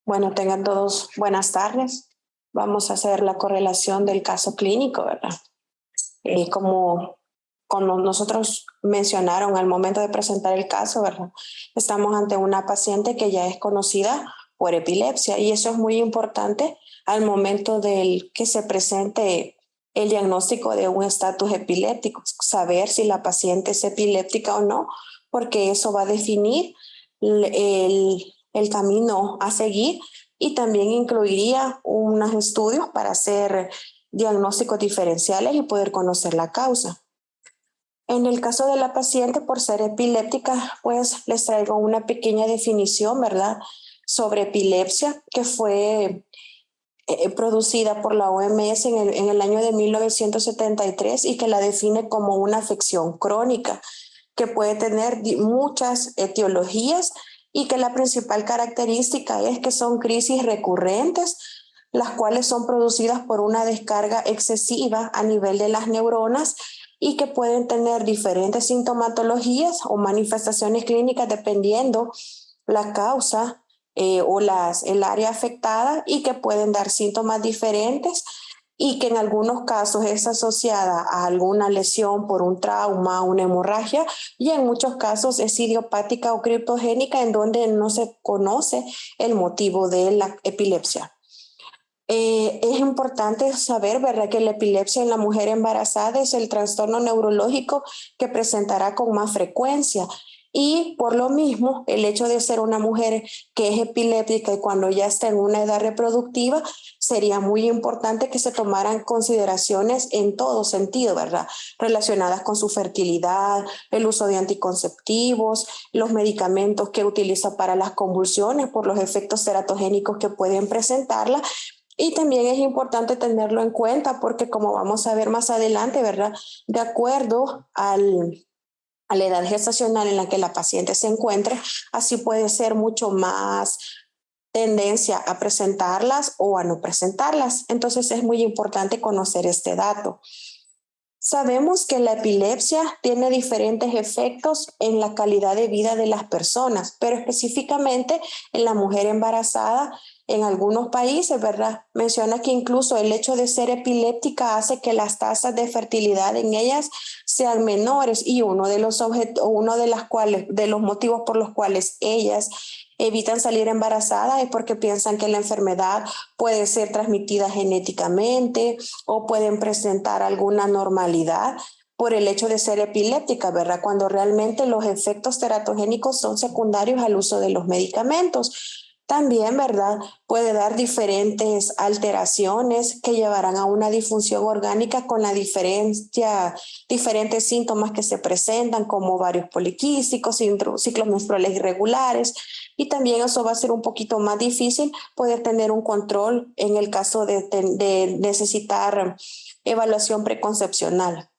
Bueno, tengan todos buenas tardes. Vamos a hacer la correlación del caso clínico, ¿verdad? Como nosotros mencionaron al momento de presentar el caso, ¿verdad? Estamos ante una paciente que ya es conocida por epilepsia y eso es muy importante al momento del que se presente el diagnóstico de un estatus epiléptico, saber si la paciente es epiléptica o no, porque eso va a definir el camino a seguir y también incluiría unos estudios para hacer diagnósticos diferenciales y poder conocer la causa. En el caso de la paciente, por ser epiléptica, pues les traigo una pequeña definición, ¿verdad?, sobre epilepsia que fue producida por la OMS en el año de 1973 y que la define como una afección crónica que puede tener muchas etiologías y que la principal característica es que son crisis recurrentes, las cuales son producidas por una descarga excesiva a nivel de las neuronas y que pueden tener diferentes sintomatologías o manifestaciones clínicas dependiendo la causa el área afectada y que pueden dar síntomas diferentes y que en algunos casos es asociada a alguna lesión por un trauma, una hemorragia, y en muchos casos es idiopática o criptogénica en donde no se conoce el motivo de la epilepsia. Es importante saber, ¿verdad?, que la epilepsia en la mujer embarazada es el trastorno neurológico que presentará con más frecuencia. Y por lo mismo, el hecho de ser una mujer que es epiléptica y cuando ya está en una edad reproductiva, sería muy importante que se tomaran consideraciones en todo sentido, ¿verdad?, relacionadas con su fertilidad, el uso de anticonceptivos, los medicamentos que utiliza para las convulsiones por los efectos teratogénicos que pueden presentarla. Y también es importante tenerlo en cuenta porque, como vamos a ver más adelante, ¿verdad?, de acuerdo a la edad gestacional en la que la paciente se encuentre, así puede ser mucho más tendencia a presentarlas o a no presentarlas. Entonces es muy importante conocer este dato. Sabemos que la epilepsia tiene diferentes efectos en la calidad de vida de las personas, pero específicamente en la mujer embarazada, en algunos países, ¿verdad?, menciona que incluso el hecho de ser epiléptica hace que las tasas de fertilidad en ellas sean menores y uno de los motivos por los cuales ellas evitan salir embarazadas es porque piensan que la enfermedad puede ser transmitida genéticamente o pueden presentar alguna normalidad por el hecho de ser epiléptica, ¿verdad?, cuando realmente los efectos teratogénicos son secundarios al uso de los medicamentos. También, ¿verdad?, puede dar diferentes alteraciones que llevarán a una disfunción orgánica con diferentes síntomas que se presentan como ovarios poliquísticos, ciclos menstruales irregulares, y también eso va a ser un poquito más difícil poder tener un control en el caso de necesitar evaluación preconcepcional.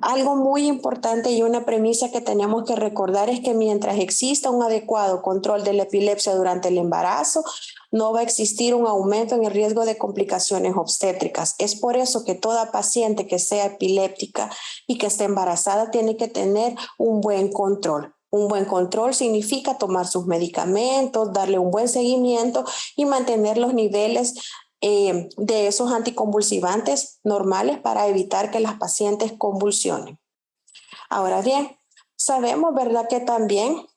Algo muy importante y una premisa que tenemos que recordar es que mientras exista un adecuado control de la epilepsia durante el embarazo, no va a existir un aumento en el riesgo de complicaciones obstétricas. Es por eso que toda paciente que sea epiléptica y que esté embarazada tiene que tener un buen control. Un buen control significa tomar sus medicamentos, darle un buen seguimiento y mantener los niveles de esos anticonvulsivantes normales para evitar que las pacientes convulsionen. Ahora bien, sabemos, ¿verdad?, que también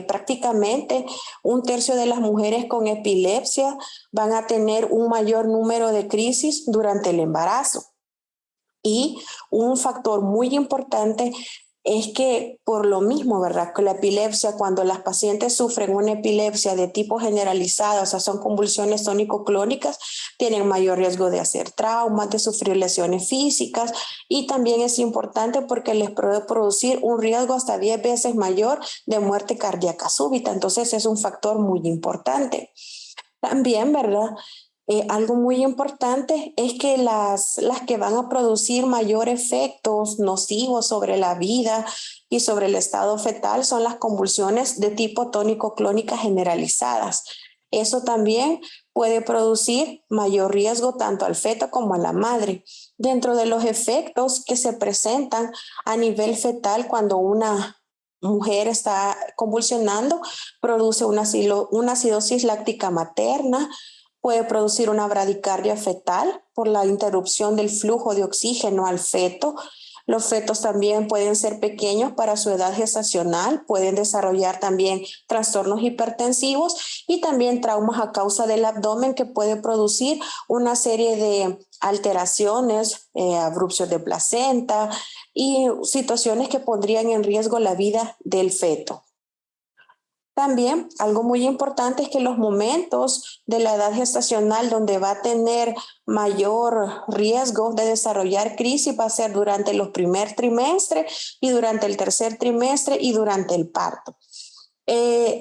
prácticamente un tercio de las mujeres con epilepsia van a tener un mayor número de crisis durante el embarazo. Y un factor muy importante es que por lo mismo, ¿verdad?, que la epilepsia, cuando las pacientes sufren una epilepsia de tipo generalizado, o sea, son convulsiones tónico-clónicas, tienen mayor riesgo de hacer traumas, de sufrir lesiones físicas, y también es importante porque les puede producir un riesgo hasta 10 veces mayor de muerte cardíaca súbita. Entonces es un factor muy importante. También, ¿verdad?, Algo muy importante es que las que van a producir mayor efectos nocivos sobre la vida y sobre el estado fetal son las convulsiones de tipo tónico-clónica generalizadas. Eso también puede producir mayor riesgo tanto al feto como a la madre. Dentro de los efectos que se presentan a nivel fetal cuando una mujer está convulsionando, produce una acidosis láctica materna, puede producir una bradicardia fetal por la interrupción del flujo de oxígeno al feto. Los fetos también pueden ser pequeños para su edad gestacional, pueden desarrollar también trastornos hipertensivos y también traumas a causa del abdomen que puede producir una serie de alteraciones, abrupción de placenta y situaciones que pondrían en riesgo la vida del feto. También algo muy importante es que los momentos de la edad gestacional donde va a tener mayor riesgo de desarrollar crisis va a ser durante los primer trimestre y durante el tercer trimestre y durante el parto.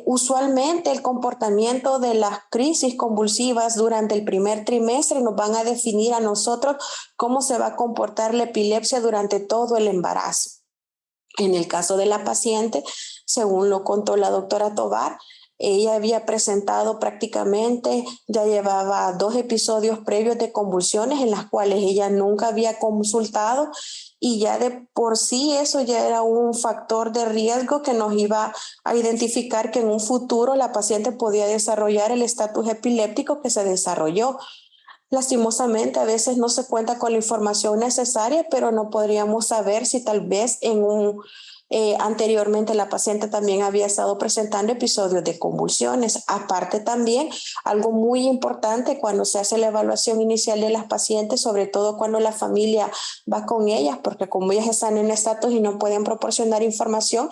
Usualmente el comportamiento de las crisis convulsivas durante el primer trimestre nos van a definir a nosotros cómo se va a comportar la epilepsia durante todo el embarazo. En el caso de la paciente, según lo contó la doctora Tovar, ella había presentado prácticamente, ya llevaba 2 episodios previos de convulsiones en las cuales ella nunca había consultado y ya de por sí eso ya era un factor de riesgo que nos iba a identificar que en un futuro la paciente podía desarrollar el estatus epiléptico que se desarrolló. Lastimosamente, a veces no se cuenta con la información necesaria, pero no podríamos saber si tal vez anteriormente la paciente también había estado presentando episodios de convulsiones. Aparte también, algo muy importante cuando se hace la evaluación inicial de las pacientes, sobre todo cuando la familia va con ellas, porque como ellas están en estatus y no pueden proporcionar información,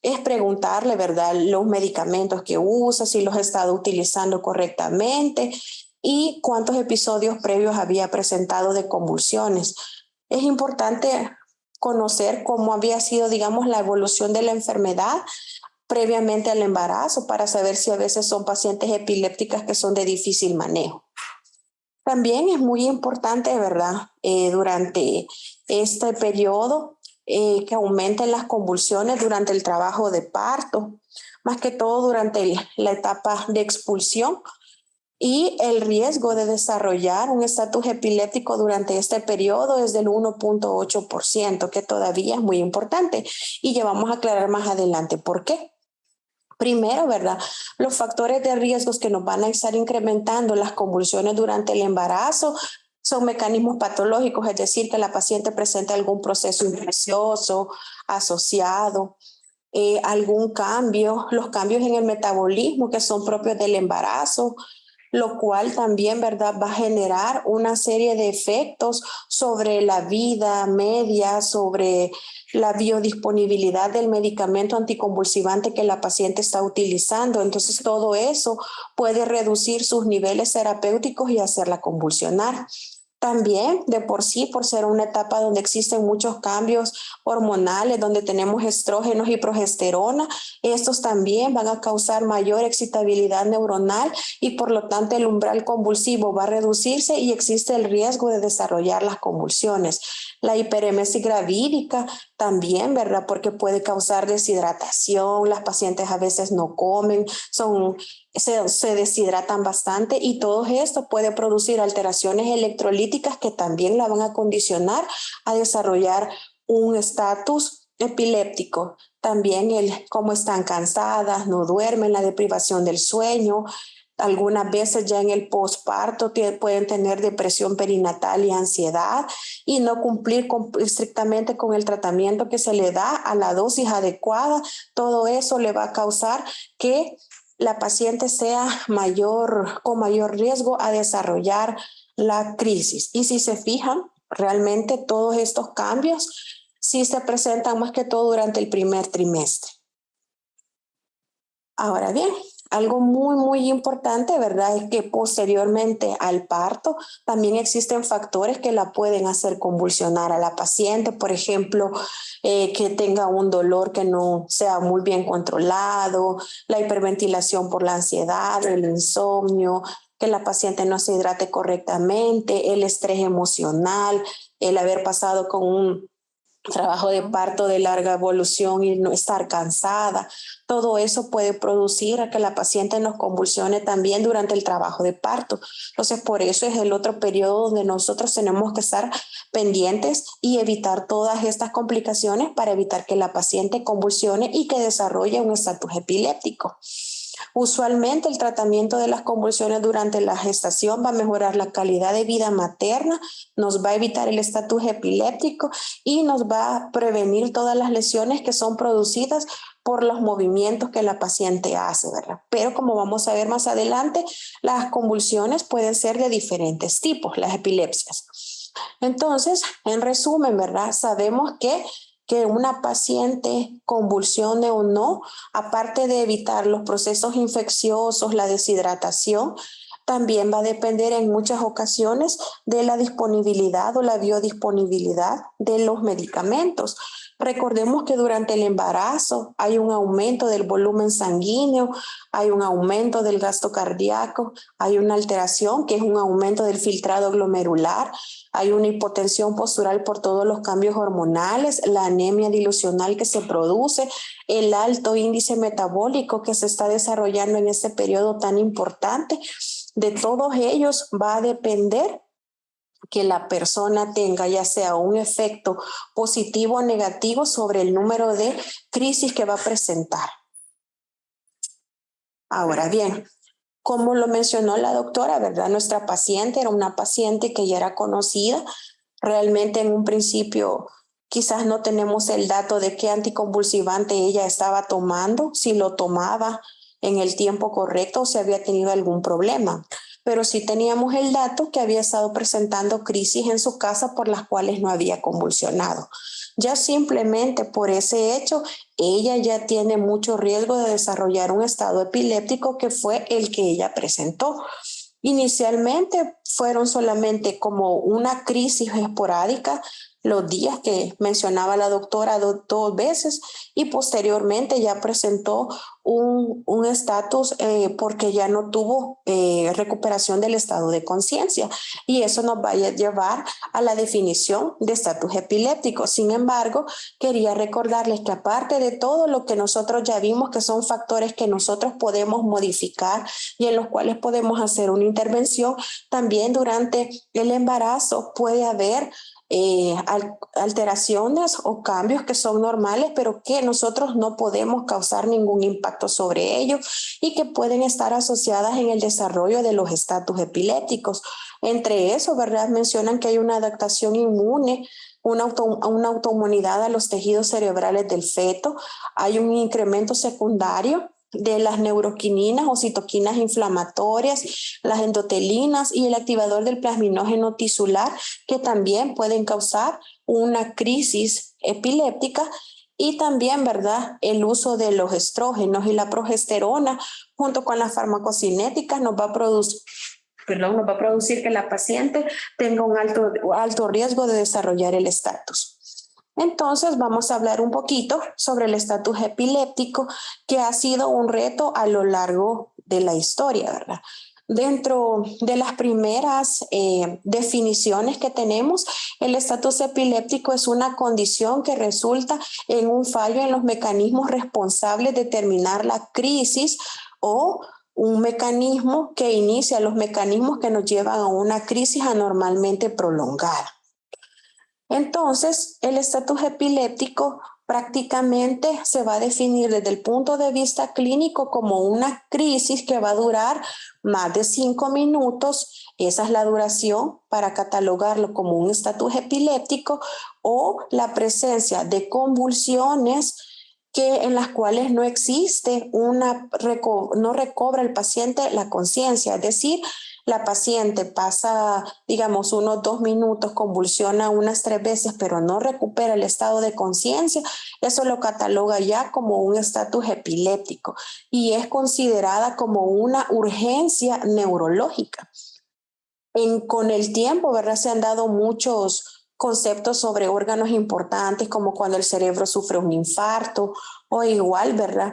es preguntarle, ¿verdad?, los medicamentos que usa, si los ha estado utilizando correctamente y cuántos episodios previos había presentado de convulsiones. Es importante conocer cómo había sido, digamos, la evolución de la enfermedad previamente al embarazo para saber si a veces son pacientes epilépticas que son de difícil manejo. También es muy importante, ¿verdad?, durante este periodo que aumenten las convulsiones durante el trabajo de parto, más que todo durante la etapa de expulsión, y el riesgo de desarrollar un estatus epiléptico durante este periodo es del 1.8%, que todavía es muy importante. Y ya vamos a aclarar más adelante por qué. Primero, ¿verdad?, los factores de riesgos que nos van a estar incrementando las convulsiones durante el embarazo son mecanismos patológicos, es decir, que la paciente presente algún proceso infeccioso asociado, algún cambio, los cambios en el metabolismo que son propios del embarazo, lo cual también, ¿verdad?, va a generar una serie de efectos sobre la vida media, sobre la biodisponibilidad del medicamento anticonvulsivante que la paciente está utilizando. Entonces, todo eso puede reducir sus niveles terapéuticos y hacerla convulsionar. También, de por sí, por ser una etapa donde existen muchos cambios hormonales, donde tenemos estrógenos y progesterona, estos también van a causar mayor excitabilidad neuronal y por lo tanto el umbral convulsivo va a reducirse y existe el riesgo de desarrollar las convulsiones. La hiperemesis gravídica también, ¿verdad?, porque puede causar deshidratación, las pacientes a veces no comen, se deshidratan bastante y todo esto puede producir alteraciones electrolíticas que también la van a condicionar a desarrollar un estatus epiléptico. También cómo están cansadas, no duermen, la deprivación del sueño. Algunas veces ya en el posparto pueden tener depresión perinatal y ansiedad y no cumplir estrictamente con el tratamiento que se le da a la dosis adecuada. Todo eso le va a causar que la paciente sea con mayor riesgo a desarrollar la crisis. Y si se fijan, realmente todos estos cambios sí se presentan más que todo durante el primer trimestre. Ahora bien, algo muy, muy importante, ¿verdad?, es que posteriormente al parto también existen factores que la pueden hacer convulsionar a la paciente. Por ejemplo, que tenga un dolor que no sea muy bien controlado, la hiperventilación por la ansiedad, el insomnio, que la paciente no se hidrate correctamente, el estrés emocional, el haber pasado con un trabajo de parto de larga evolución y no estar cansada. Todo eso puede producir a que la paciente nos convulsione también durante el trabajo de parto. Entonces, por eso es el otro periodo donde nosotros tenemos que estar pendientes y evitar todas estas complicaciones para evitar que la paciente convulsione y que desarrolle un estatus epiléptico. Usualmente el tratamiento de las convulsiones durante la gestación va a mejorar la calidad de vida materna, nos va a evitar el estatus epiléptico y nos va a prevenir todas las lesiones que son producidas por los movimientos que la paciente hace, ¿verdad? Pero como vamos a ver más adelante, las convulsiones pueden ser de diferentes tipos, las epilepsias. Entonces, en resumen, ¿verdad? Sabemos que una paciente convulsione o no, aparte de evitar los procesos infecciosos, la deshidratación, también va a depender en muchas ocasiones de la disponibilidad o la biodisponibilidad de los medicamentos. Recordemos que durante el embarazo hay un aumento del volumen sanguíneo, hay un aumento del gasto cardíaco, hay una alteración que es un aumento del filtrado glomerular, hay una hipotensión postural por todos los cambios hormonales, la anemia dilucional que se produce, el alto índice metabólico que se está desarrollando en este periodo tan importante. De todos ellos va a depender que la persona tenga ya sea un efecto positivo o negativo sobre el número de crisis que va a presentar. Ahora bien, como lo mencionó la doctora, ¿verdad? Nuestra paciente era una paciente que ya era conocida. Realmente en un principio quizás no tenemos el dato de qué anticonvulsivante ella estaba tomando, si lo tomaba en el tiempo correcto o si había tenido algún problema. Pero sí teníamos el dato que había estado presentando crisis en su casa por las cuales no había convulsionado. Ya simplemente por ese hecho, ella ya tiene mucho riesgo de desarrollar un estado epiléptico que fue el que ella presentó. Inicialmente fueron solamente como una crisis esporádica, los días que mencionaba la doctora dos veces, y posteriormente ya presentó un estatus porque ya no tuvo recuperación del estado de conciencia, y eso nos va a llevar a la definición de estatus epiléptico. Sin embargo, quería recordarles que aparte de todo lo que nosotros ya vimos que son factores que nosotros podemos modificar y en los cuales podemos hacer una intervención, también durante el embarazo puede haber alteraciones o cambios que son normales, pero que nosotros no podemos causar ningún impacto sobre ellos y que pueden estar asociadas en el desarrollo de los estatus epilépticos. Entre eso, ¿verdad? Mencionan que hay una adaptación inmune, una autoinmunidad a los tejidos cerebrales del feto, hay un incremento secundario de las neuroquininas o citoquinas inflamatorias, las endotelinas y el activador del plasminógeno tisular, que también pueden causar una crisis epiléptica. Y también, ¿verdad? El uso de los estrógenos y la progesterona junto con las farmacocinéticas nos va a producir que la paciente tenga un alto riesgo de desarrollar el estatus. Entonces vamos a hablar un poquito sobre el estatus epiléptico, que ha sido un reto a lo largo de la historia, ¿verdad? Dentro de las primeras definiciones que tenemos, el estatus epiléptico es una condición que resulta en un fallo en los mecanismos responsables de terminar la crisis o un mecanismo que inicia los mecanismos que nos llevan a una crisis anormalmente prolongada. Entonces, el estatus epiléptico prácticamente se va a definir desde el punto de vista clínico como una crisis que va a durar más de 5 minutos. Esa es la duración para catalogarlo como un estatus epiléptico, o la presencia de convulsiones en las cuales no existe no recobra el paciente la conciencia, es decir, la paciente pasa, digamos, unos 2 minutos, convulsiona unas 3 veces, pero no recupera el estado de conciencia. Eso lo cataloga ya como un estatus epiléptico y es considerada como una urgencia neurológica. Con el tiempo, ¿verdad? Se han dado muchos conceptos sobre órganos importantes, como cuando el cerebro sufre un infarto O igual, ¿verdad?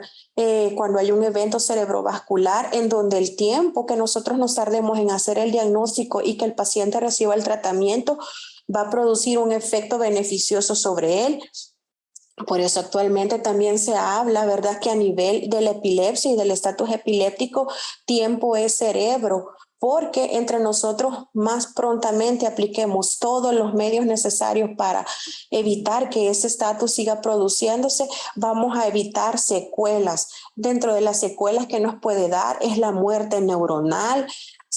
Cuando hay un evento cerebrovascular en donde el tiempo que nosotros nos tardemos en hacer el diagnóstico y que el paciente reciba el tratamiento va a producir un efecto beneficioso sobre él. Por eso actualmente también se habla, ¿verdad?, que a nivel de la epilepsia y del estatus epiléptico, tiempo es cerebro, porque entre nosotros más prontamente apliquemos todos los medios necesarios para evitar que ese estatus siga produciéndose, vamos a evitar secuelas. Dentro de las secuelas que nos puede dar es la muerte neuronal,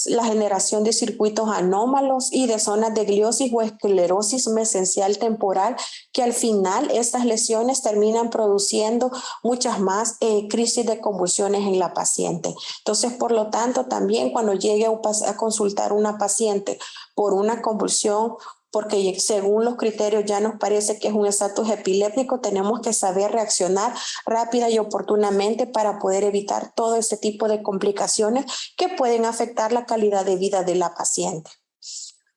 la generación de circuitos anómalos y de zonas de gliosis o esclerosis mesencial temporal, que al final estas lesiones terminan produciendo muchas más crisis de convulsiones en la paciente. Entonces, por lo tanto, también cuando llegue a consultar una paciente por una convulsión, porque según los criterios ya nos parece que es un estatus epiléptico, tenemos que saber reaccionar rápida y oportunamente para poder evitar todo este tipo de complicaciones que pueden afectar la calidad de vida de la paciente.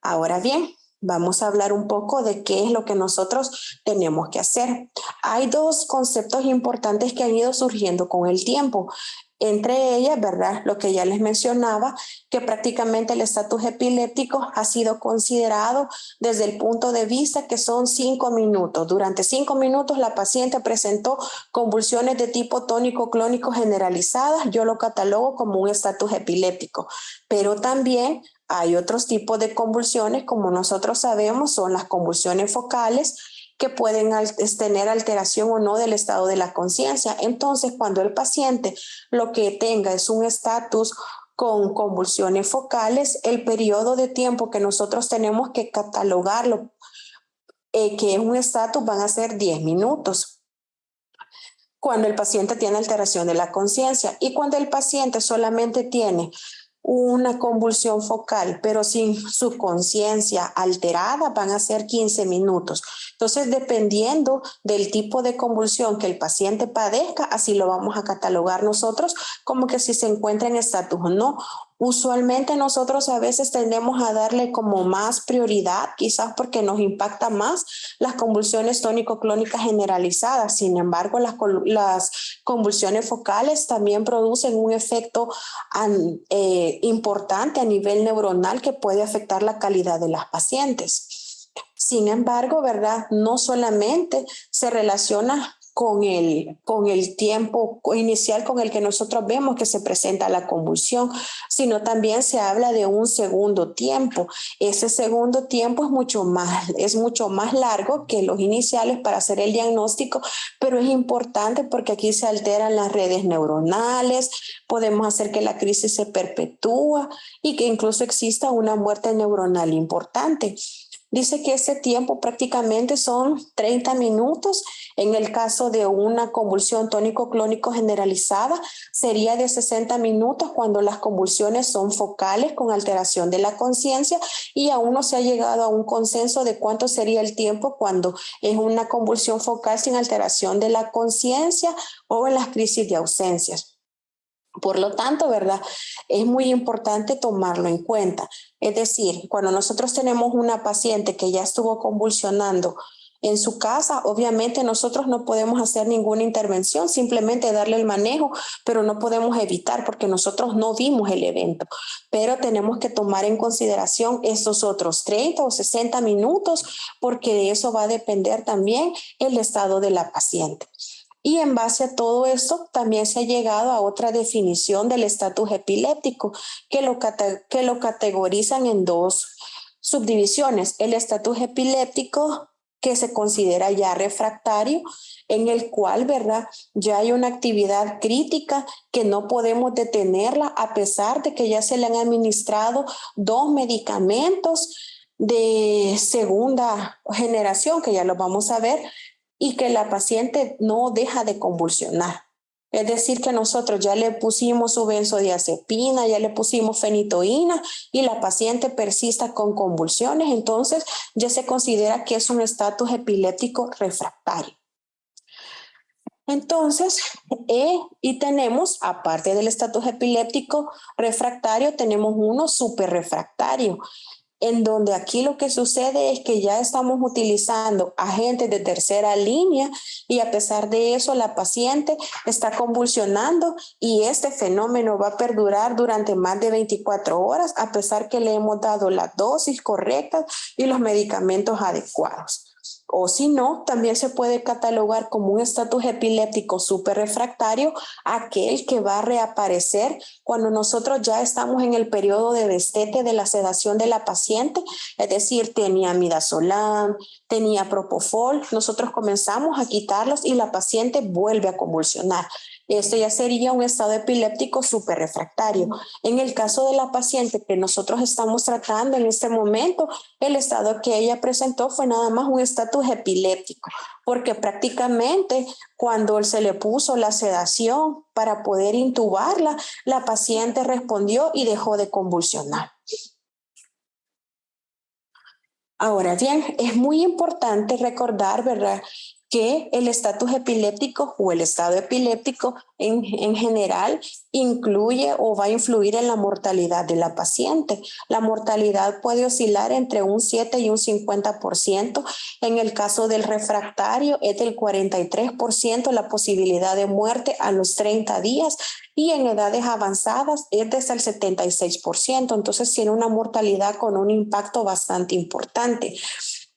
Ahora bien, vamos a hablar un poco de qué es lo que nosotros tenemos que hacer. Hay dos conceptos importantes que han ido surgiendo con el tiempo. Entre ellas, ¿verdad?, lo que ya les mencionaba, que prácticamente el estatus epiléptico ha sido considerado desde el punto de vista que son 5 minutos. Durante 5 minutos la paciente presentó convulsiones de tipo tónico-clónico generalizadas. Yo lo catalogo como un estatus epiléptico, pero también hay otros tipos de convulsiones, como nosotros sabemos, son las convulsiones focales, que pueden tener alteración o no del estado de la conciencia. Entonces, cuando el paciente lo que tenga es un estatus con convulsiones focales, el periodo de tiempo que nosotros tenemos que catalogarlo, que es un estatus, van a ser 10 minutos. Cuando el paciente tiene alteración de la conciencia, y cuando el paciente solamente tiene una convulsión focal, pero sin su conciencia alterada, van a ser 15 minutos. Entonces, dependiendo del tipo de convulsión que el paciente padezca, así lo vamos a catalogar nosotros como que si se encuentra en estatus o no. Usualmente nosotros a veces tendemos a darle como más prioridad, quizás porque nos impacta más las convulsiones tónico-clónicas generalizadas. Sin embargo, las convulsiones focales también producen un efecto importante a nivel neuronal que puede afectar la calidad de las pacientes. Sin embargo, ¿verdad?, no solamente se relaciona con el tiempo inicial con el que nosotros vemos que se presenta la convulsión, sino también se habla de un segundo tiempo. Ese segundo tiempo es mucho más largo que los iniciales para hacer el diagnóstico, pero es importante porque aquí se alteran las redes neuronales, podemos hacer que la crisis se perpetúe y que incluso exista una muerte neuronal importante. Dice que ese tiempo prácticamente son 30 minutos. En el caso de una convulsión tónico-clónico generalizada, sería de 60 minutos cuando las convulsiones son focales con alteración de la conciencia, y aún no se ha llegado a un consenso de cuánto sería el tiempo cuando es una convulsión focal sin alteración de la conciencia o en las crisis de ausencias. Por lo tanto, ¿verdad?, es muy importante tomarlo en cuenta. Es decir, cuando nosotros tenemos una paciente que ya estuvo convulsionando en su casa, obviamente nosotros no podemos hacer ninguna intervención, simplemente darle el manejo, pero no podemos evitar porque nosotros no vimos el evento. Pero tenemos que tomar en consideración estos otros 30 o 60 minutos, porque de eso va a depender también el estado de la paciente. Y en base a todo esto, también se ha llegado a otra definición del estatus epiléptico, que lo categorizan en dos subdivisiones. El estatus epiléptico, que se considera ya refractario, en el cual, ¿verdad?, ya hay una actividad crítica que no podemos detenerla a pesar de que ya se le han administrado 2 medicamentos de segunda generación, que ya lo vamos a ver, y que la paciente no deja de convulsionar. Es decir, que nosotros ya le pusimos su benzodiazepina, ya le pusimos fenitoína y la paciente persista con convulsiones, entonces ya se considera que es un estatus epiléptico refractario. Entonces, y tenemos, aparte del estatus epiléptico refractario, tenemos uno súper refractario. en donde aquí lo que sucede es que ya estamos utilizando agentes de tercera línea y a pesar de eso la paciente está convulsionando y este fenómeno va a perdurar durante más de 24 horas a pesar que le hemos dado la dosis correcta y los medicamentos adecuados. O si no, también se puede catalogar como un estatus epiléptico superrefractario, aquel que va a reaparecer cuando nosotros ya estamos en el periodo de destete de la sedación de la paciente, es decir, tenía midazolam, tenía propofol, nosotros comenzamos a quitarlos y la paciente vuelve a convulsionar. Esto ya sería un estado epiléptico superrefractario. En el caso de la paciente que nosotros estamos tratando en este momento, el estado que ella presentó fue nada más un estatus epiléptico, porque prácticamente cuando se le puso la sedación para poder intubarla, la paciente respondió y dejó de convulsionar. Ahora bien, es muy importante recordar, ¿verdad?, que el estatus epiléptico o el estado epiléptico en general incluye o va a influir en la mortalidad de la paciente. La mortalidad puede oscilar entre un 7 y un 50%. En el caso del refractario es del 43% la posibilidad de muerte a los 30 días y en edades avanzadas es desde el 76%. Entonces tiene una mortalidad con un impacto bastante importante.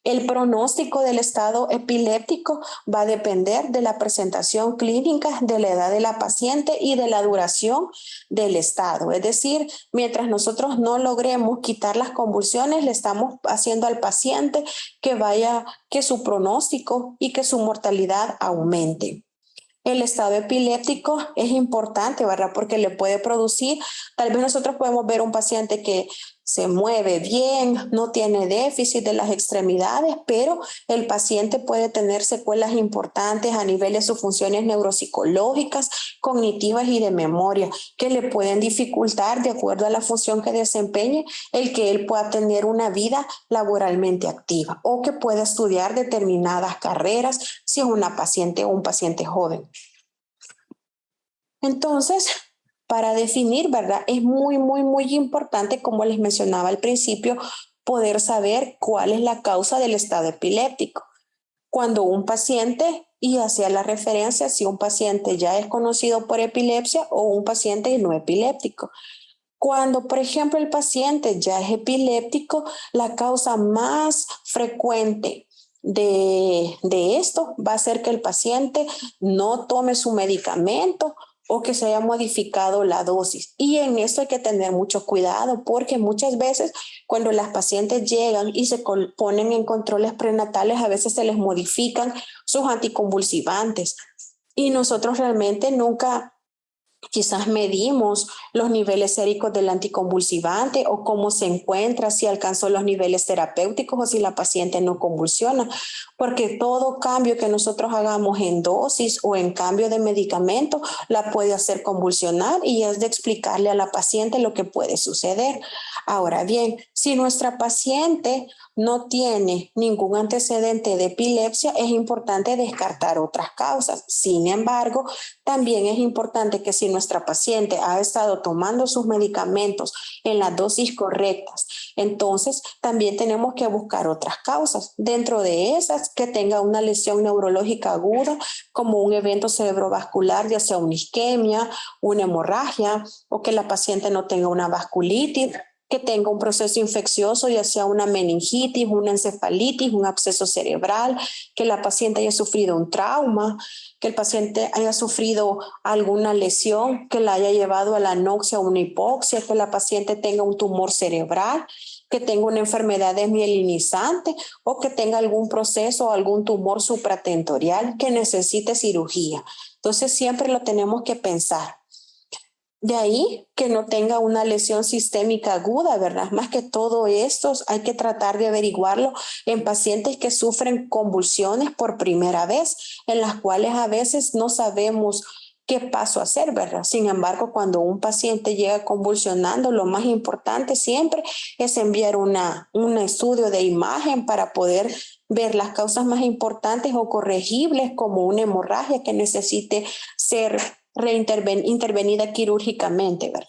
El pronóstico del estado epiléptico va a depender de la presentación clínica, de la edad de la paciente y de la duración del estado. Es decir, mientras nosotros no logremos quitar las convulsiones, le estamos haciendo al paciente que su pronóstico y que su mortalidad aumente. El estado epiléptico es importante, ¿verdad? Porque le puede producir, tal vez nosotros podemos ver un paciente que se mueve bien, no tiene déficit de las extremidades, pero el paciente puede tener secuelas importantes a nivel de sus funciones neuropsicológicas, cognitivas y de memoria, que le pueden dificultar, de acuerdo a la función que desempeñe, el que él pueda tener una vida laboralmente activa o que pueda estudiar determinadas carreras si es una paciente o un paciente joven. Entonces, para definir, ¿verdad? Es muy, muy, muy importante, como les mencionaba al principio, poder saber cuál es la causa del estado epiléptico. Cuando un paciente, y hacía la referencia si un paciente ya es conocido por epilepsia o un paciente no epiléptico. Cuando, por ejemplo, el paciente ya es epiléptico, la causa más frecuente de esto va a ser que el paciente no tome su medicamento o que se haya modificado la dosis. Y en esto hay que tener mucho cuidado porque muchas veces cuando las pacientes llegan y se ponen en controles prenatales, a veces se les modifican sus anticonvulsivantes. Y nosotros realmente nunca quizás medimos los niveles séricos del anticonvulsivante o cómo se encuentra, si alcanzó los niveles terapéuticos o si la paciente no convulsiona, porque todo cambio que nosotros hagamos en dosis o en cambio de medicamento la puede hacer convulsionar y es de explicarle a la paciente lo que puede suceder. Ahora bien, si nuestra paciente no tiene ningún antecedente de epilepsia, es importante descartar otras causas. Sin embargo, también es importante que si nuestra paciente ha estado tomando sus medicamentos en las dosis correctas, entonces también tenemos que buscar otras causas. Dentro de esas, que tenga una lesión neurológica aguda, como un evento cerebrovascular, ya sea una isquemia, una hemorragia, o que la paciente no tenga una vasculitis, que tenga un proceso infeccioso, ya sea una meningitis, una encefalitis, un absceso cerebral, que la paciente haya sufrido un trauma, que el paciente haya sufrido alguna lesión que la haya llevado a la anoxia o una hipoxia, que la paciente tenga un tumor cerebral, que tenga una enfermedad desmielinizante o que tenga algún proceso o algún tumor supratentorial que necesite cirugía. Entonces siempre lo tenemos que pensar. De ahí que no tenga una lesión sistémica aguda, ¿verdad? Más que todo esto hay que tratar de averiguarlo en pacientes que sufren convulsiones por primera vez, en las cuales a veces no sabemos qué paso hacer, ¿verdad? Sin embargo, cuando un paciente llega convulsionando, lo más importante siempre es enviar un estudio de imagen para poder ver las causas más importantes o corregibles, como una hemorragia que necesite ser intervenida quirúrgicamente, ¿verdad?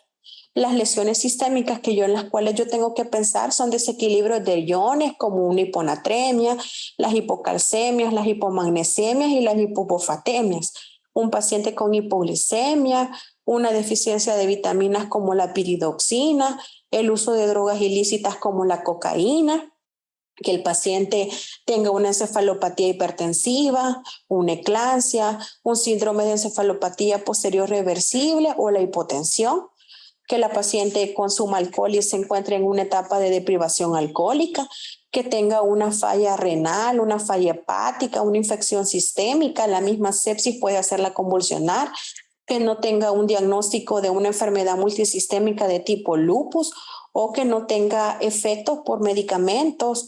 Las lesiones sistémicas en las cuales yo tengo que pensar son desequilibrios de iones como una hiponatremia, las hipocalcemias, las hipomagnesiemias y las hipopofatemias. Un paciente con hipoglicemia, una deficiencia de vitaminas como la piridoxina, el uso de drogas ilícitas como la cocaína, que el paciente tenga una encefalopatía hipertensiva, una eclampsia, un síndrome de encefalopatía posterior reversible o la hipotensión, que la paciente consuma alcohol y se encuentre en una etapa de deprivación alcohólica, que tenga una falla renal, una falla hepática, una infección sistémica, la misma sepsis puede hacerla convulsionar, que no tenga un diagnóstico de una enfermedad multisistémica de tipo lupus o que no tenga efectos por medicamentos,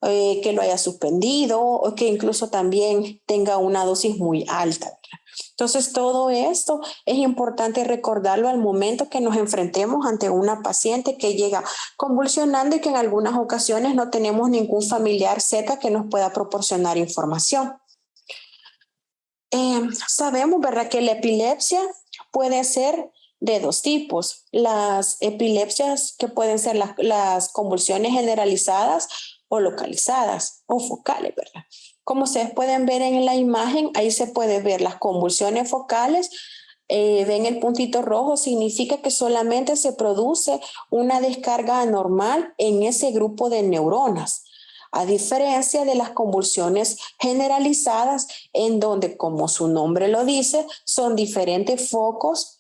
que lo haya suspendido o que incluso también tenga una dosis muy alta. Entonces, todo esto es importante recordarlo al momento que nos enfrentemos ante una paciente que llega convulsionando y que en algunas ocasiones no tenemos ningún familiar cerca que nos pueda proporcionar información. Sabemos, ¿verdad?, que la epilepsia puede ser de dos tipos. Las epilepsias que pueden ser las convulsiones generalizadas o localizadas o focales, ¿verdad? Como ustedes pueden ver en la imagen, ahí se puede ver las convulsiones focales. Ven el puntito rojo, significa que solamente se produce una descarga anormal en ese grupo de neuronas, a diferencia de las convulsiones generalizadas, en donde, como su nombre lo dice, son diferentes focos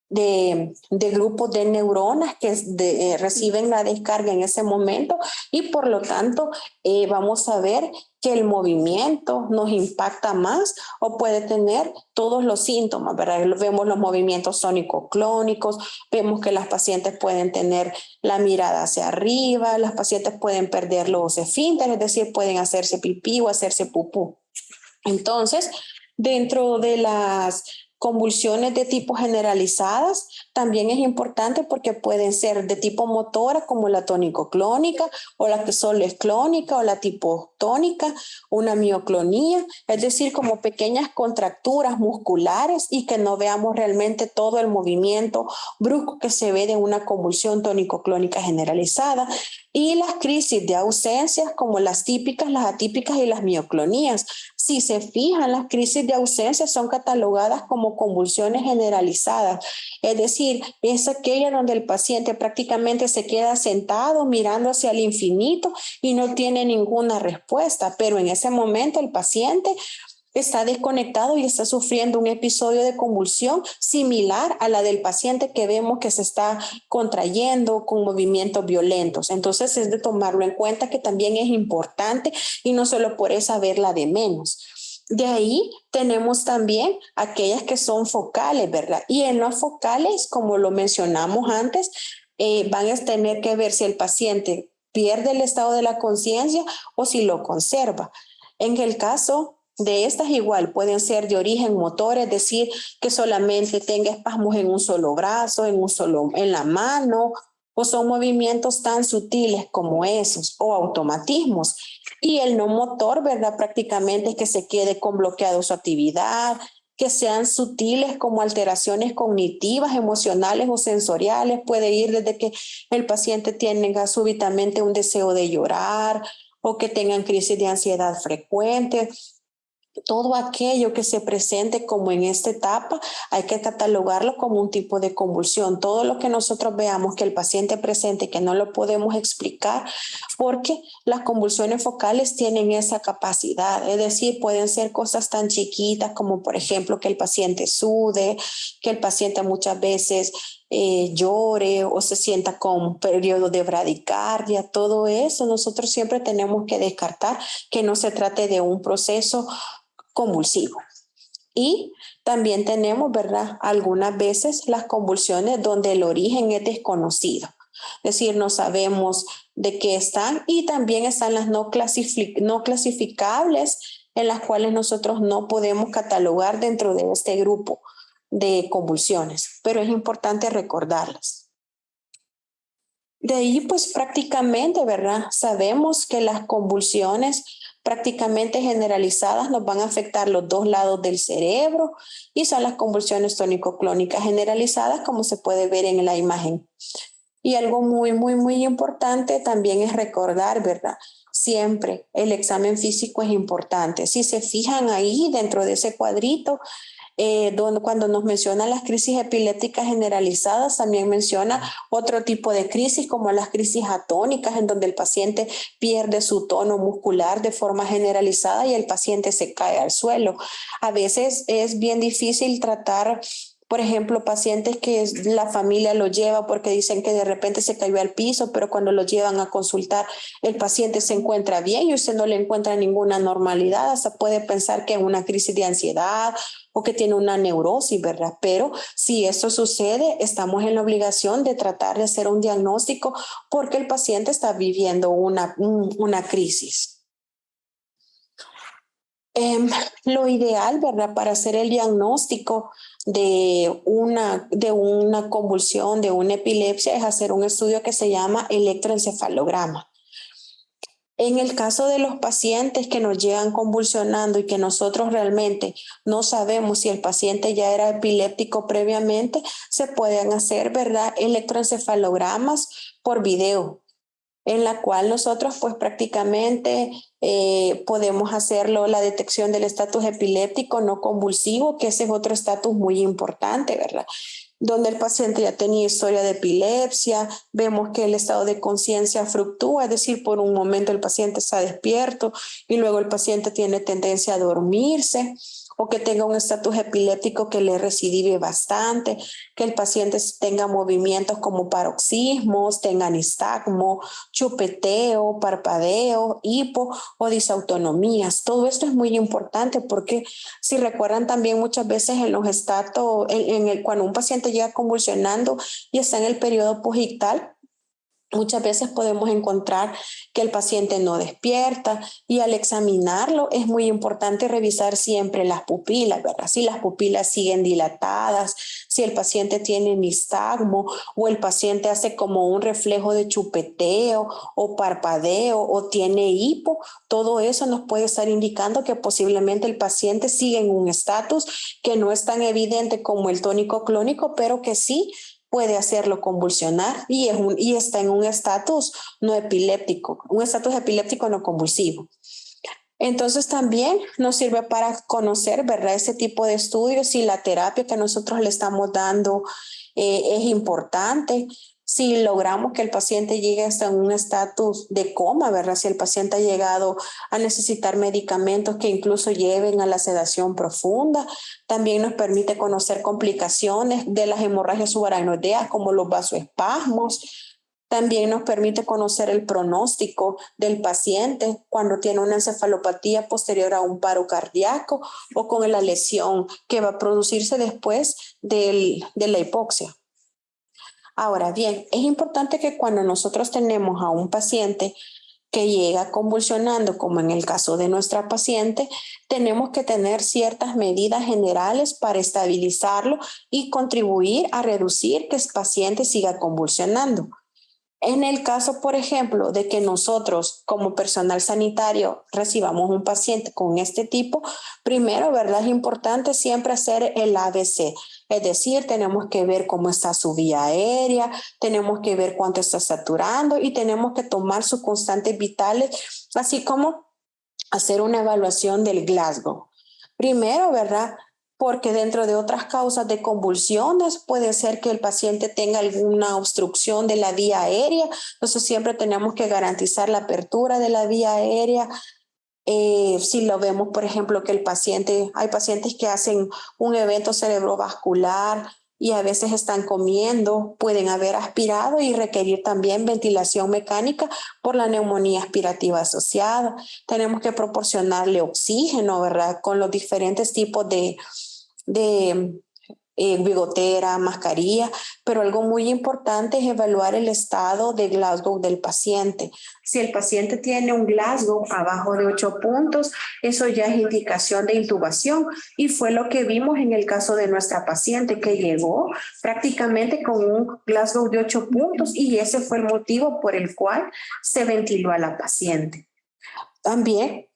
de grupos de neuronas que reciben la descarga en ese momento y por lo tanto vamos a ver que el movimiento nos impacta más o puede tener todos los síntomas, ¿verdad? Vemos los movimientos tónico-clónicos, vemos que las pacientes pueden tener la mirada hacia arriba, las pacientes pueden perder los esfínteres, es decir, pueden hacerse pipí o hacerse pupú. Entonces, dentro de las convulsiones de tipo generalizadas también es importante porque pueden ser de tipo motora como la tónico-clónica o la que solo es clónica o la tipo tónica, una mioclonía, es decir, como pequeñas contracturas musculares y que no veamos realmente todo el movimiento brusco que se ve de una convulsión tónico-clónica generalizada. Y las crisis de ausencias como las típicas, las atípicas y las mioclonías. Si se fijan, las crisis de ausencia son catalogadas como convulsiones generalizadas, es decir, es aquella donde el paciente prácticamente se queda sentado mirando hacia el infinito y no tiene ninguna respuesta, pero en ese momento el paciente está desconectado y está sufriendo un episodio de convulsión similar a la del paciente que vemos que se está contrayendo con movimientos violentos. Entonces es de tomarlo en cuenta que también es importante y no solo por eso verla de menos. De ahí tenemos también aquellas que son focales, ¿verdad? Y en las focales, como lo mencionamos antes, van a tener que ver si el paciente pierde el estado de la conciencia o si lo conserva. En el caso de estas igual pueden ser de origen motor, es decir, que solamente tenga espasmos en un solo brazo, en la mano, o son movimientos tan sutiles como esos, o automatismos. Y el no motor, ¿verdad? Prácticamente es que se quede con bloqueado su actividad, que sean sutiles como alteraciones cognitivas, emocionales o sensoriales. Puede ir desde que el paciente tenga súbitamente un deseo de llorar o que tengan crisis de ansiedad frecuente. Todo aquello que se presente como en esta etapa hay que catalogarlo como un tipo de convulsión. Todo lo que nosotros veamos que el paciente presente que no lo podemos explicar porque las convulsiones focales tienen esa capacidad, es decir, pueden ser cosas tan chiquitas como por ejemplo que el paciente sude, que el paciente muchas veces llore o se sienta con periodo de bradicardia. Todo eso nosotros siempre tenemos que descartar que no se trate de un proceso convulsivo. Y también tenemos, ¿verdad?, algunas veces las convulsiones donde el origen es desconocido. Es decir, no sabemos de qué están y también están las no clasificables en las cuales nosotros no podemos catalogar dentro de este grupo de convulsiones, pero es importante recordarlas. De ahí, pues prácticamente, ¿verdad? Sabemos que las convulsiones prácticamente generalizadas, nos van a afectar los dos lados del cerebro y son las convulsiones tónico-clónicas generalizadas, como se puede ver en la imagen. Y algo muy importante también es recordar, ¿verdad? Siempre el examen físico es importante. Si se fijan ahí dentro de ese cuadrito, cuando nos menciona las crisis epilépticas generalizadas, también menciona otro tipo de crisis como las crisis atónicas, en donde el paciente pierde su tono muscular de forma generalizada y el paciente se cae al suelo. A veces es bien difícil tratar, por ejemplo, pacientes que la familia lo lleva porque dicen que de repente se cayó al piso, pero cuando lo llevan a consultar, el paciente se encuentra bien y usted no le encuentra ninguna normalidad, hasta puede pensar que es una crisis de ansiedad o que tiene una neurosis, ¿verdad? Pero si esto sucede, estamos en la obligación de tratar de hacer un diagnóstico porque el paciente está viviendo una crisis. Lo ideal, ¿verdad? Para hacer el diagnóstico de una convulsión, de una epilepsia, es hacer un estudio que se llama electroencefalograma. En el caso de los pacientes que nos llegan convulsionando y que nosotros realmente no sabemos si el paciente ya era epiléptico previamente, se pueden hacer, ¿verdad?, electroencefalogramas por video, en la cual nosotros pues prácticamente podemos hacerlo la detección del estatus epiléptico no convulsivo, que ese es otro estatus muy importante, ¿verdad? Donde el paciente ya tenía historia de epilepsia, vemos que el estado de conciencia fluctúa, es decir, por un momento el paciente está despierto y luego el paciente tiene tendencia a dormirse, o que tenga un estatus epiléptico que le recidive bastante, que el paciente tenga movimientos como paroxismos, tenga nistagmo, chupeteo, parpadeo, hipo o disautonomías. Todo esto es muy importante porque si recuerdan también muchas veces en los estatus, cuando un paciente llega convulsionando y está en el periodo posictal, muchas veces podemos encontrar que el paciente no despierta y al examinarlo es muy importante revisar siempre las pupilas, ¿verdad? Si las pupilas siguen dilatadas, si el paciente tiene nistagmo o el paciente hace como un reflejo de chupeteo o parpadeo o tiene hipo, todo eso nos puede estar indicando que posiblemente el paciente sigue en un estatus que no es tan evidente como el tónico clónico, pero que sí puede hacerlo convulsionar y está en un estatus no epiléptico, un estatus epiléptico no convulsivo. Entonces también nos sirve para conocer, ¿verdad?, ese tipo de estudios, si la terapia que nosotros le estamos dando es importante, si logramos que el paciente llegue hasta un estatus de coma, ¿verdad? Si el paciente ha llegado a necesitar medicamentos que incluso lleven a la sedación profunda, también nos permite conocer complicaciones de las hemorragias subaracnoideas como los vasoespasmos. También nos permite conocer el pronóstico del paciente cuando tiene una encefalopatía posterior a un paro cardíaco o con la lesión que va a producirse después de la hipoxia. Ahora bien, es importante que cuando nosotros tenemos a un paciente que llega convulsionando, como en el caso de nuestra paciente, tenemos que tener ciertas medidas generales para estabilizarlo y contribuir a reducir que el paciente siga convulsionando. En el caso, por ejemplo, de que nosotros como personal sanitario recibamos un paciente con este tipo, primero, ¿verdad? Es importante siempre hacer el ABC. Es decir, tenemos que ver cómo está su vía aérea, tenemos que ver cuánto está saturando y tenemos que tomar sus constantes vitales, así como hacer una evaluación del Glasgow. Primero, ¿verdad? Porque dentro de otras causas de convulsiones puede ser que el paciente tenga alguna obstrucción de la vía aérea, entonces siempre tenemos que garantizar la apertura de la vía aérea. Si lo vemos, por ejemplo, que hay pacientes que hacen un evento cerebrovascular y a veces están comiendo, pueden haber aspirado y requerir también ventilación mecánica por la neumonía aspirativa asociada. Tenemos que proporcionarle oxígeno, ¿verdad? Con los diferentes tipos de bigotera, mascarilla, pero algo muy importante es evaluar el estado de Glasgow del paciente. Si el paciente tiene un Glasgow abajo de 8 puntos, eso ya es indicación de intubación y fue lo que vimos en el caso de nuestra paciente que llegó prácticamente con un Glasgow de 8 puntos y ese fue el motivo por el cual se ventiló a la paciente. También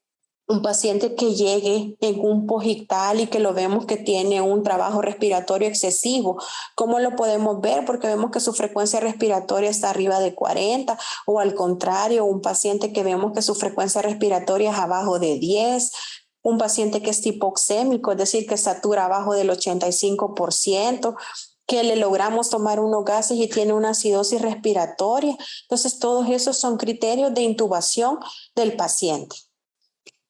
Un paciente que llegue en un posictal y que lo vemos que tiene un trabajo respiratorio excesivo, ¿cómo lo podemos ver? Porque vemos que su frecuencia respiratoria está arriba de 40, o al contrario, un paciente que vemos que su frecuencia respiratoria es abajo de 10, un paciente que es hipoxémico, es decir, que satura abajo del 85%, que le logramos tomar unos gases y tiene una acidosis respiratoria. Entonces, todos esos son criterios de intubación del paciente.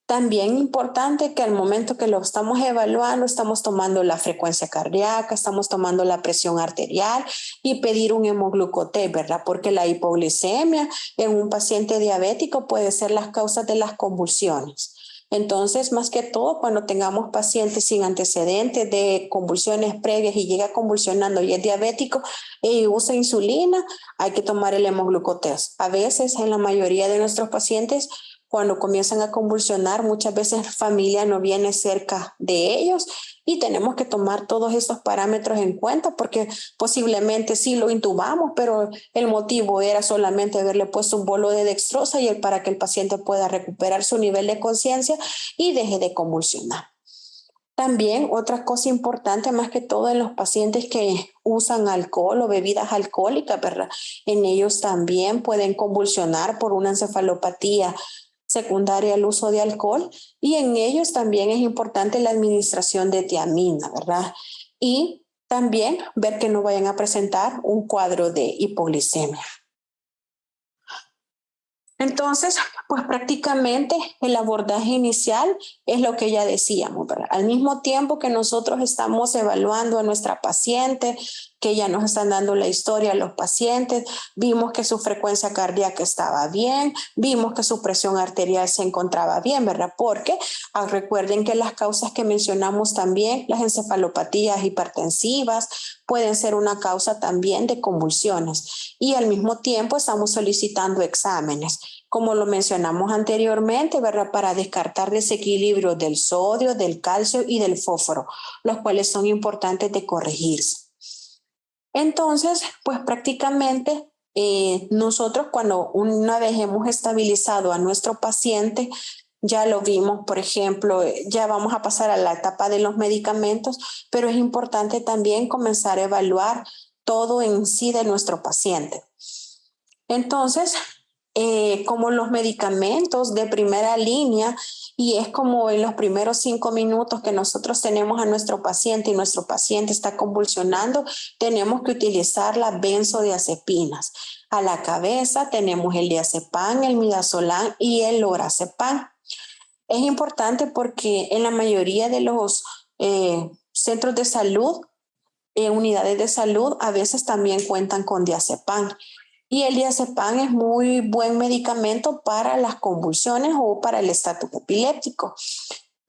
También importante que al momento que lo estamos evaluando, estamos tomando la frecuencia cardíaca, estamos tomando la presión arterial y pedir un hemoglucotés, ¿verdad? Porque la hipoglicemia en un paciente diabético puede ser las causas de las convulsiones. Entonces, más que todo, cuando tengamos pacientes sin antecedentes de convulsiones previas y llega convulsionando y es diabético y usa insulina, hay que tomar el hemoglucotés. A veces, en la mayoría de nuestros pacientes, cuando comienzan a convulsionar, muchas veces la familia no viene cerca de ellos y tenemos que tomar todos estos parámetros en cuenta porque posiblemente sí lo intubamos, pero el motivo era solamente haberle puesto un bolo de dextrosa y para que el paciente pueda recuperar su nivel de conciencia y deje de convulsionar. También otra cosa importante, más que todo en los pacientes que usan alcohol o bebidas alcohólicas, ¿verdad? En ellos también pueden convulsionar por una encefalopatía secundaria al uso de alcohol, y en ellos también es importante la administración de tiamina, ¿verdad? Y también ver que no vayan a presentar un cuadro de hipoglicemia. Entonces, pues prácticamente el abordaje inicial es lo que ya decíamos, ¿verdad? Al mismo tiempo que nosotros estamos evaluando a nuestra paciente, que ya nos están dando la historia a los pacientes, vimos que su frecuencia cardíaca estaba bien, vimos que su presión arterial se encontraba bien, ¿verdad? Porque recuerden que las causas que mencionamos también, las encefalopatías hipertensivas, pueden ser una causa también de convulsiones. Y al mismo tiempo estamos solicitando exámenes, como lo mencionamos anteriormente, ¿verdad? Para descartar desequilibrio del sodio, del calcio y del fósforo, los cuales son importantes de corregirse. Entonces, pues prácticamente nosotros cuando una vez hemos estabilizado a nuestro paciente, ya lo vimos, por ejemplo, ya vamos a pasar a la etapa de los medicamentos, pero es importante también comenzar a evaluar todo en sí de nuestro paciente. Entonces, como los medicamentos de primera línea, y es como en los primeros 5 minutos que nosotros tenemos a nuestro paciente y nuestro paciente está convulsionando, tenemos que utilizar las benzodiazepinas. A la cabeza tenemos el diazepam, el midazolam y el lorazepam. Es importante porque en la mayoría de los centros de salud, unidades de salud, a veces también cuentan con diazepam. Y el diazepam es muy buen medicamento para las convulsiones o para el estatus epiléptico.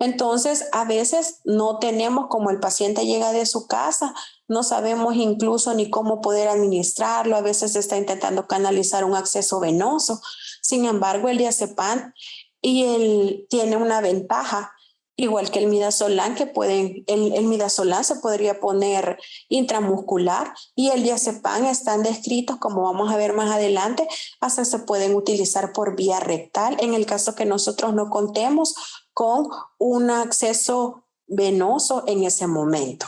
Entonces, a veces no tenemos, como el paciente llega de su casa, no sabemos incluso ni cómo poder administrarlo. A veces se está intentando canalizar un acceso venoso. Sin embargo, el diazepam tiene una ventaja, igual que el midazolam, que el midazolam se podría poner intramuscular y el diazepam están descritos, como vamos a ver más adelante, hasta se pueden utilizar por vía rectal en el caso que nosotros no contemos con un acceso venoso en ese momento.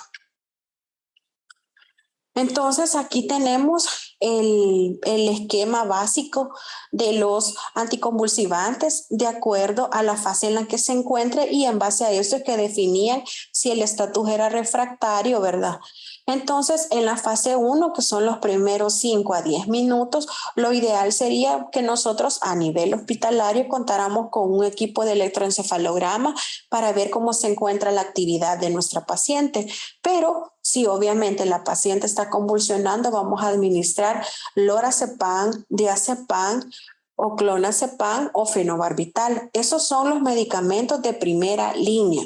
Entonces, aquí tenemos el esquema básico de los anticonvulsivantes de acuerdo a la fase en la que se encuentre y en base a eso es que definían si el estatus era refractario, ¿verdad? Entonces, en la fase 1, que son los primeros 5 a 10 minutos, lo ideal sería que nosotros a nivel hospitalario contáramos con un equipo de electroencefalograma para ver cómo se encuentra la actividad de nuestra paciente. Pero si obviamente la paciente está convulsionando, vamos a administrar lorazepam, diazepam o clonazepam o fenobarbital. Esos son los medicamentos de primera línea.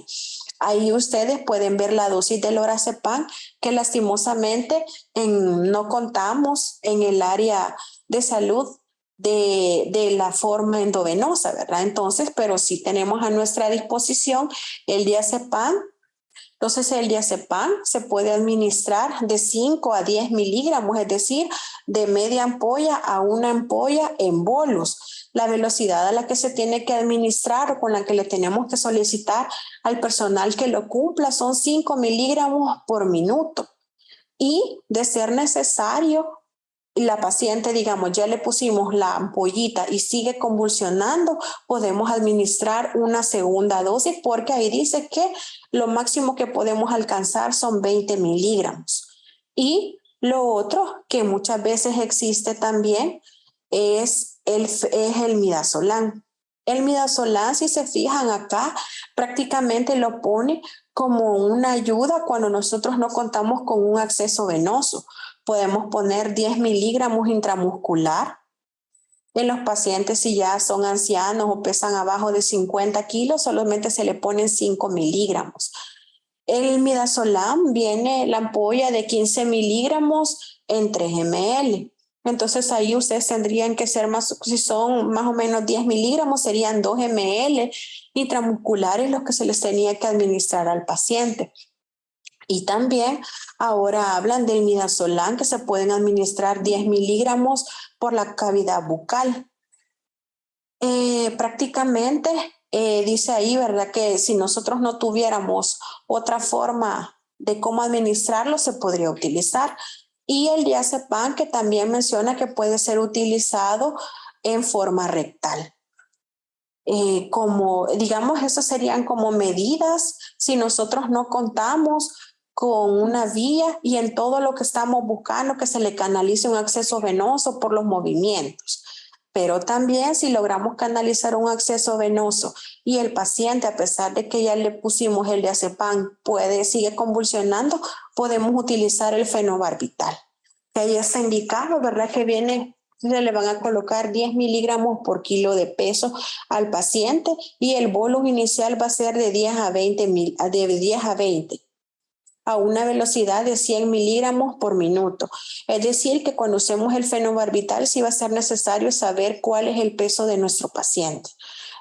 Ahí ustedes pueden ver la dosis de lorazepam, que lastimosamente no contamos en el área de salud de la forma endovenosa, ¿verdad? Entonces, pero sí tenemos a nuestra disposición el diazepam, Entonces el diazepam se puede administrar de 5 a 10 miligramos, es decir, de media ampolla a una ampolla en bolos. La velocidad a la que se tiene que administrar o con la que le tenemos que solicitar al personal que lo cumpla son 5 miligramos por minuto. Y de ser necesario, la paciente, digamos, ya le pusimos la ampollita y sigue convulsionando, podemos administrar una segunda dosis porque ahí dice que lo máximo que podemos alcanzar son 20 miligramos. Y lo otro que muchas veces existe también es el midazolam. El midazolam, si se fijan acá, prácticamente lo pone como una ayuda cuando nosotros no contamos con un acceso venoso. Podemos poner 10 miligramos intramuscular. En los pacientes, si ya son ancianos o pesan abajo de 50 kilos, solamente se le ponen 5 miligramos. El midazolam viene la ampolla de 15 miligramos en 3 ml. Entonces ahí ustedes tendrían que ser más, si son más o menos 10 miligramos, serían 2 ml intramusculares los que se les tenía que administrar al paciente. Y también ahora hablan del midazolam que se pueden administrar 10 miligramos por la cavidad bucal. Prácticamente dice ahí, ¿verdad? Que si nosotros no tuviéramos otra forma de cómo administrarlo, se podría utilizar. Y el diazepam que también menciona que puede ser utilizado en forma rectal. Como, digamos, esas serían como medidas si nosotros no contamos con una vía y en todo lo que estamos buscando que se le canalice un acceso venoso por los movimientos. Pero también si logramos canalizar un acceso venoso y el paciente, a pesar de que ya le pusimos el diazepam, sigue convulsionando, podemos utilizar el fenobarbital. Que ahí está indicado, ¿verdad? Que viene, se le van a colocar 10 miligramos por kilo de peso al paciente y el bolus inicial va a ser de 10 a 20 a una velocidad de 100 miligramos por minuto. Es decir, que cuando usemos el fenobarbital sí va a ser necesario saber cuál es el peso de nuestro paciente.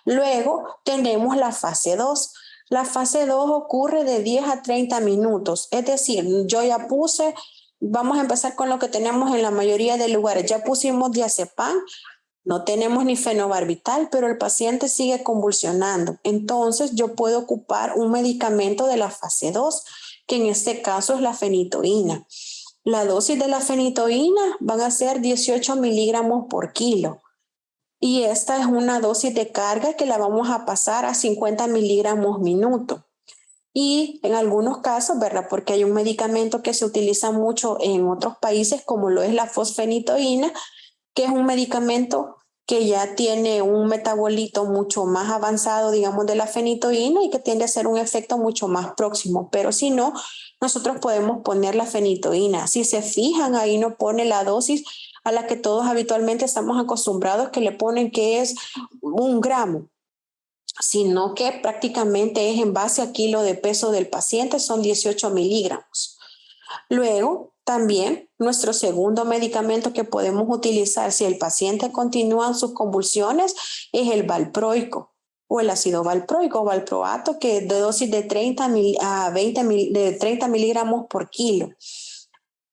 Luego tenemos la fase 2. La fase 2 ocurre de 10 a 30 minutos. Es decir, yo ya puse, vamos a empezar con lo que tenemos en la mayoría de lugares. Ya pusimos diazepam, no tenemos ni fenobarbital, pero el paciente sigue convulsionando. Entonces yo puedo ocupar un medicamento de la fase 2, que en este caso es la fenitoína. La dosis de la fenitoína van a ser 18 miligramos por kilo. Y esta es una dosis de carga que la vamos a pasar a 50 miligramos minuto. Y en algunos casos, ¿verdad? Porque hay un medicamento que se utiliza mucho en otros países, como lo es la fosfenitoína, que es un medicamento que ya tiene un metabolito mucho más avanzado, digamos, de la fenitoína y que tiende a ser un efecto mucho más próximo. Pero si no, nosotros podemos poner la fenitoína. Si se fijan, ahí no pone la dosis a la que todos habitualmente estamos acostumbrados, que le ponen que es 1 gramo, sino que prácticamente es en base a kilo de peso del paciente, son 18 miligramos. Luego, también nuestro segundo medicamento que podemos utilizar si el paciente continúa sus convulsiones es el valproico o el ácido valproico o valproato, que es de dosis de 30 miligramos por kilo.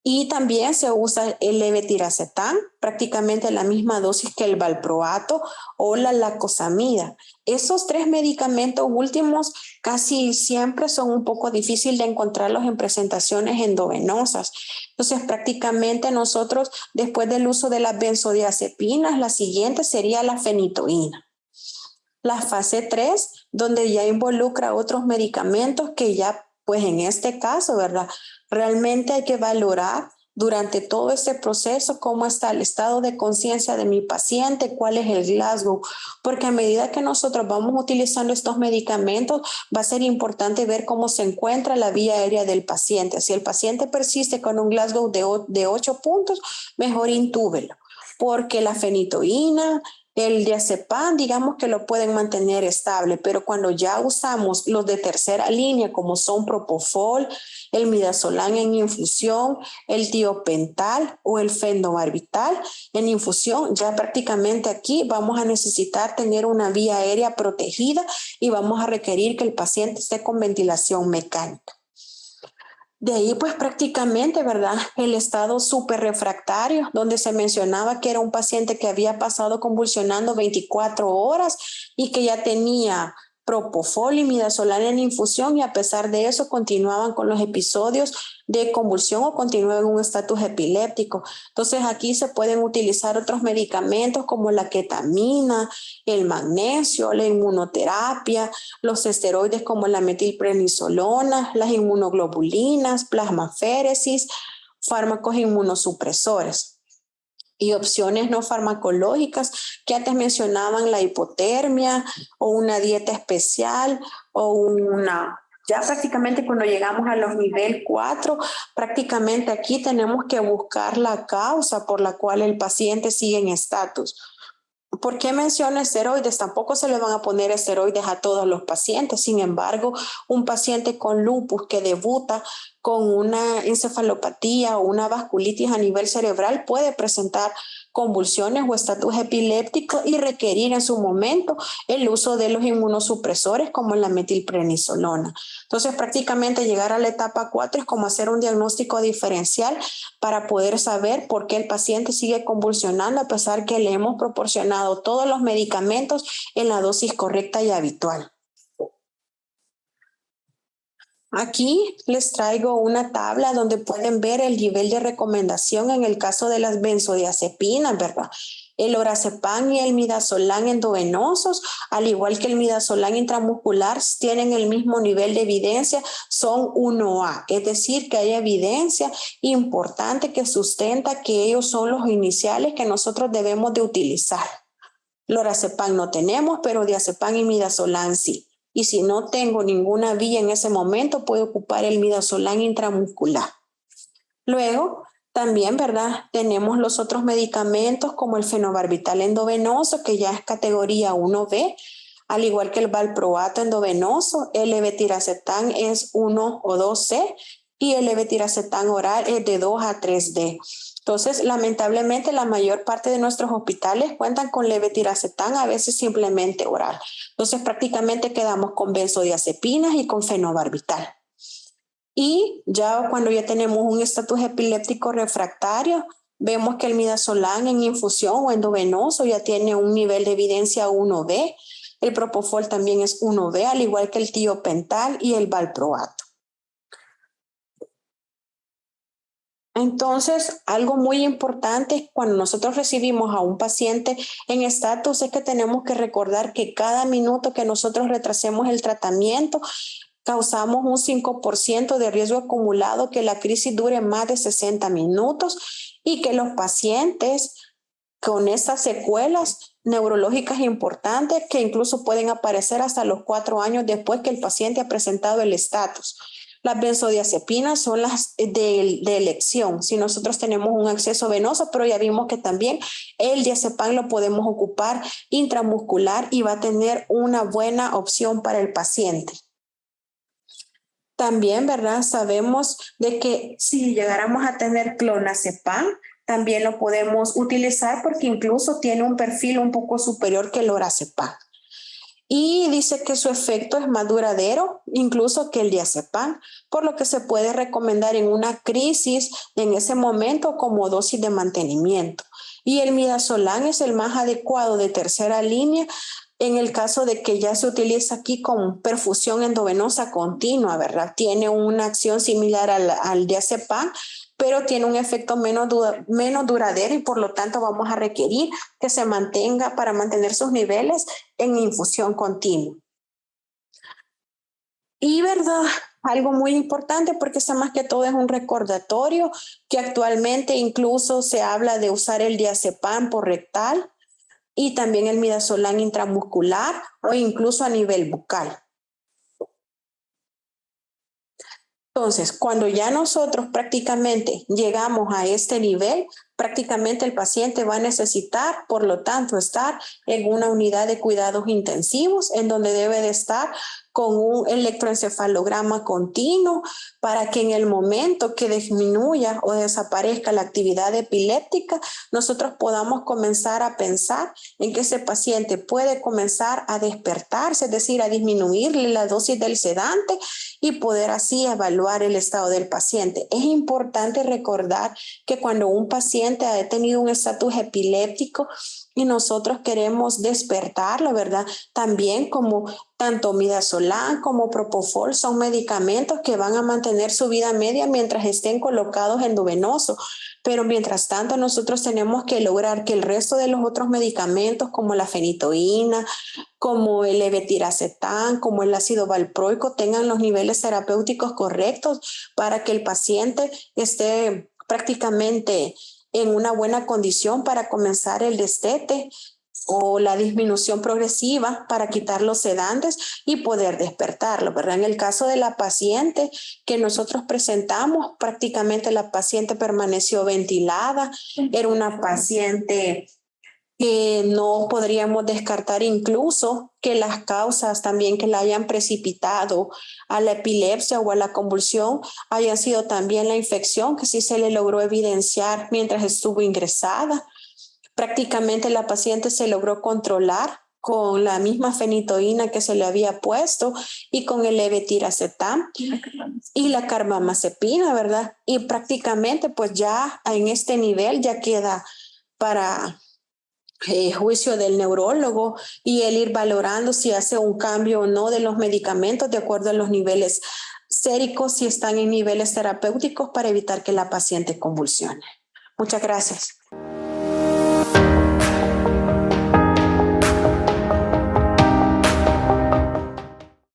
Y también se usa el levetiracetam, prácticamente la misma dosis que el valproato o la lacosamida. Esos 3 medicamentos últimos casi siempre son un poco difíciles de encontrarlos en presentaciones endovenosas. Entonces, prácticamente nosotros, después del uso de las benzodiazepinas, la siguiente sería la fenitoína. La fase 3, donde ya involucra otros medicamentos que ya, pues en este caso, ¿verdad? Realmente hay que valorar durante todo este proceso cómo está el estado de conciencia de mi paciente, cuál es el Glasgow, porque a medida que nosotros vamos utilizando estos medicamentos, va a ser importante ver cómo se encuentra la vía aérea del paciente. Si el paciente persiste con un Glasgow de 8 puntos, mejor intúbelo, porque la fenitoína, el diazepam, digamos que lo pueden mantener estable, pero cuando ya usamos los de tercera línea, como son propofol, el midazolam en infusión, el tiopental o el fenobarbital en infusión, ya prácticamente aquí vamos a necesitar tener una vía aérea protegida y vamos a requerir que el paciente esté con ventilación mecánica. De ahí, pues prácticamente, ¿verdad? El estado súper refractario, donde se mencionaba que era un paciente que había pasado convulsionando 24 horas y que ya tenía propofol y midazolam en infusión, y a pesar de eso continuaban con los episodios de convulsión o continuaban en un estatus epiléptico. Entonces aquí se pueden utilizar otros medicamentos como la ketamina, el magnesio, la inmunoterapia, los esteroides como la metilprednisolona, las inmunoglobulinas, plasmaféresis, fármacos inmunosupresores y opciones no farmacológicas que antes mencionaban la hipotermia o una dieta especial o ya prácticamente cuando llegamos a los nivel 4, prácticamente aquí tenemos que buscar la causa por la cual el paciente sigue en estatus. ¿Por qué menciono esteroides? Tampoco se le van a poner esteroides a todos los pacientes. Sin embargo, un paciente con lupus que debuta con una encefalopatía o una vasculitis a nivel cerebral puede presentar convulsiones o estatus epiléptico y requerir en su momento el uso de los inmunosupresores como la metilprednisolona. Entonces, prácticamente llegar a la etapa 4 es como hacer un diagnóstico diferencial para poder saber por qué el paciente sigue convulsionando a pesar que le hemos proporcionado todos los medicamentos en la dosis correcta y habitual. Aquí les traigo una tabla donde pueden ver el nivel de recomendación en el caso de las benzodiazepinas, ¿verdad? El lorazepam y el midazolam endovenosos, al igual que el midazolam intramuscular, tienen el mismo nivel de evidencia, son 1A, es decir, que hay evidencia importante que sustenta que ellos son los iniciales que nosotros debemos de utilizar. Lorazepam no tenemos, pero diazepam y midazolam sí. Y si no tengo ninguna vía en ese momento, puedo ocupar el midazolam intramuscular. Luego, también, ¿verdad? Tenemos los otros medicamentos como el fenobarbital endovenoso, que ya es categoría 1B, al igual que el valproato endovenoso. El levetiracetam es 1 o 2C y el levetiracetam oral es de 2 a 3D. Entonces, lamentablemente, la mayor parte de nuestros hospitales cuentan con levetiracetam, a veces simplemente oral. Entonces, prácticamente quedamos con benzodiazepinas y con fenobarbital. Y ya cuando ya tenemos un estatus epiléptico refractario, vemos que el midazolam en infusión o endovenoso ya tiene un nivel de evidencia 1B. El propofol también es 1B, al igual que el tiopental y el valproato. Entonces, algo muy importante cuando nosotros recibimos a un paciente en estatus es que tenemos que recordar que cada minuto que nosotros retrasemos el tratamiento, causamos un 5% de riesgo acumulado que la crisis dure más de 60 minutos y que los pacientes con estas secuelas neurológicas importantes que incluso pueden aparecer hasta los 4 años después que el paciente ha presentado el estatus. Las benzodiazepinas son las de elección si nosotros tenemos un acceso venoso, pero ya vimos que también el diazepam lo podemos ocupar intramuscular y va a tener una buena opción para el paciente. También, ¿verdad? Sabemos de que si llegáramos a tener clonazepam, también lo podemos utilizar porque incluso tiene un perfil un poco superior que el lorazepam. Y dice que su efecto es más duradero, incluso que el diazepam, por lo que se puede recomendar en una crisis en ese momento como dosis de mantenimiento. Y el midazolam es el más adecuado de tercera línea en el caso de que ya se utiliza aquí con perfusión endovenosa continua, ¿verdad? Tiene una acción similar al diazepam, pero tiene un efecto menos duradero y por lo tanto vamos a requerir que se mantenga para mantener sus niveles en infusión continua. Y verdad, algo muy importante porque eso más que todo es un recordatorio que actualmente incluso se habla de usar el diazepam por rectal y también el midazolam intramuscular o incluso a nivel bucal. Entonces, cuando ya nosotros prácticamente llegamos a este nivel, prácticamente el paciente va a necesitar, por lo tanto, estar en una unidad de cuidados intensivos en donde debe de estar con un electroencefalograma continuo para que en el momento que disminuya o desaparezca la actividad epiléptica, nosotros podamos comenzar a pensar en que ese paciente puede comenzar a despertarse, es decir, a disminuirle la dosis del sedante y poder así evaluar el estado del paciente. Es importante recordar que cuando un paciente ha tenido un estatus epiléptico y nosotros queremos despertarlo, ¿verdad? También como tanto midazolam como propofol son medicamentos que van a mantener su vida media mientras estén colocados endovenoso. Pero mientras tanto nosotros tenemos que lograr que el resto de los otros medicamentos como la fenitoína, como el levetiracetam, como el ácido valproico tengan los niveles terapéuticos correctos para que el paciente esté prácticamente en una buena condición para comenzar el destete o la disminución progresiva para quitar los sedantes y poder despertarlo, ¿verdad? En el caso de la paciente que nosotros presentamos, prácticamente la paciente permaneció ventilada, era una paciente que no podríamos descartar incluso que las causas también que la hayan precipitado a la epilepsia o a la convulsión hayan sido también la infección que sí se le logró evidenciar mientras estuvo ingresada. Prácticamente la paciente se logró controlar con la misma fenitoína que se le había puesto y con el levetiracetam y la carbamazepina, ¿verdad? Y prácticamente pues ya en este nivel ya queda para juicio del neurólogo y el ir valorando si hace un cambio o no de los medicamentos de acuerdo a los niveles séricos, si están en niveles terapéuticos para evitar que la paciente convulsione. Muchas gracias.